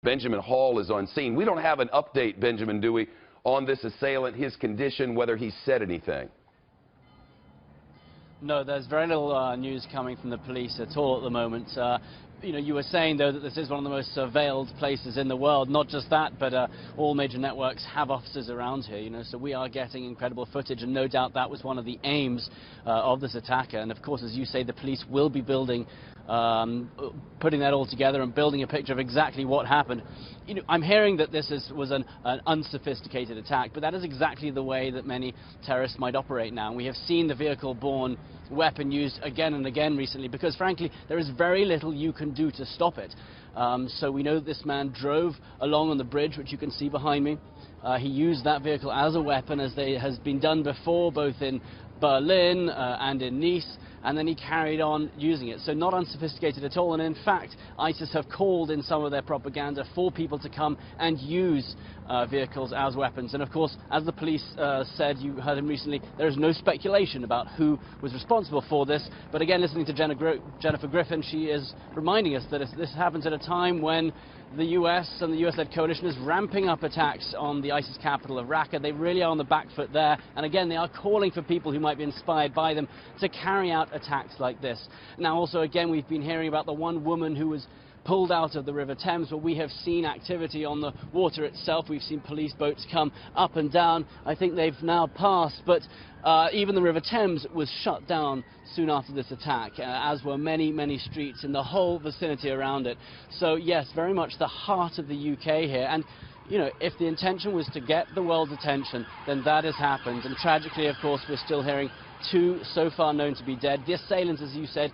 Benjamin Hall is on scene. We don't have an update, Benjamin, do we, on this assailant, his condition, whether he's said anything? No, there's very little news coming from the police at all at the moment. You were saying, though, that this is one of the most surveilled places in the world. Not just that, but all major networks have officers around here, so we are getting incredible footage, and no doubt that was one of the aims of this attacker. And, of course, as you say, the police will be putting that all together and building a picture of exactly what happened. I'm hearing that this was an unsophisticated attack, but that is exactly the way that many terrorists might operate now. We have seen the vehicle-borne weapon used again and again recently because, frankly, there is very little you can do to stop it. So we know that this man drove along on the bridge, which you can see behind me. He used that vehicle as a weapon, as has been done before, both in Berlin and in Nice, and then he carried on using it. So not unsophisticated at all, and in fact ISIS have called in some of their propaganda for people to come and use vehicles as weapons. And of course, as the police said, you heard him recently, there is no speculation about who was responsible for this. But again, listening to Jennifer Griffin, she is reminding us that this happens at a time when the US and the US-led coalition is ramping up attacks on the ISIS capital of Raqqa. They really are on the back foot there, and again they are calling for people who might be inspired by them to carry out attacks like this. Now also, again, we've been hearing about the one woman who was pulled out of the River Thames, where we have seen activity on the water itself. We've seen police boats come up and down. I think they've now passed, but even the River Thames was shut down soon after this attack, as were many, many streets in the whole vicinity around it. So yes, very much the heart of the UK here. And if the intention was to get the world's attention, then that has happened. And tragically, of course, we're still hearing 2 so far known to be dead. The assailant, as you said,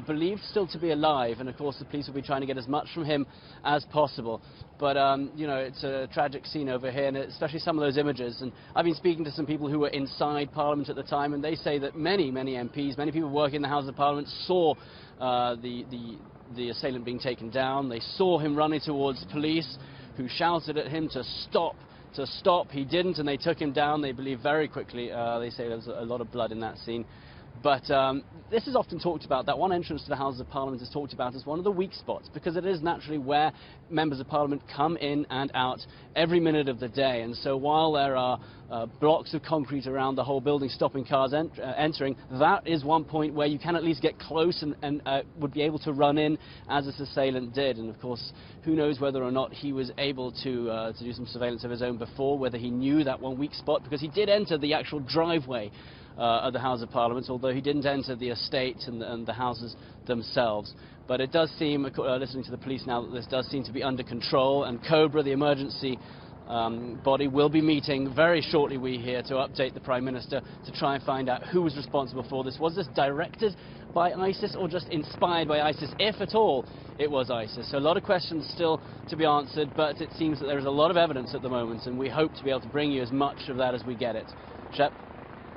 believed still to be alive, and of course the police will be trying to get as much from him as possible. But it's a tragic scene over here, and especially some of those images. And I've been speaking to some people who were inside Parliament at the time, and they say that many MPs, many people working in the House of Parliament saw the assailant being taken down. They saw him running towards police, who shouted at him to stop. He didn't, and they took him down, they believe, very quickly. They say there was a lot of blood in that scene. But this is often talked about. That one entrance to the Houses of Parliament is talked about as one of the weak spots, because it is naturally where members of Parliament come in and out every minute of the day. And so while there are blocks of concrete around the whole building stopping cars entering, that is one point where you can at least get close and would be able to run in, as this assailant did. And of course, who knows whether or not he was able to do some surveillance of his own before, whether he knew that one weak spot, because he did enter the actual driveway of the House of Parliament, although he didn't enter the estate and the houses themselves. But it does seem, listening to the police now, that this does seem to be under control, and COBRA, the emergency body, will be meeting very shortly, we hear, to update the Prime Minister to try and find out who was responsible for this. Was this directed by ISIS or just inspired by ISIS, if at all it was ISIS? So a lot of questions still to be answered, but it seems that there is a lot of evidence at the moment, and we hope to be able to bring you as much of that as we get it. Shep?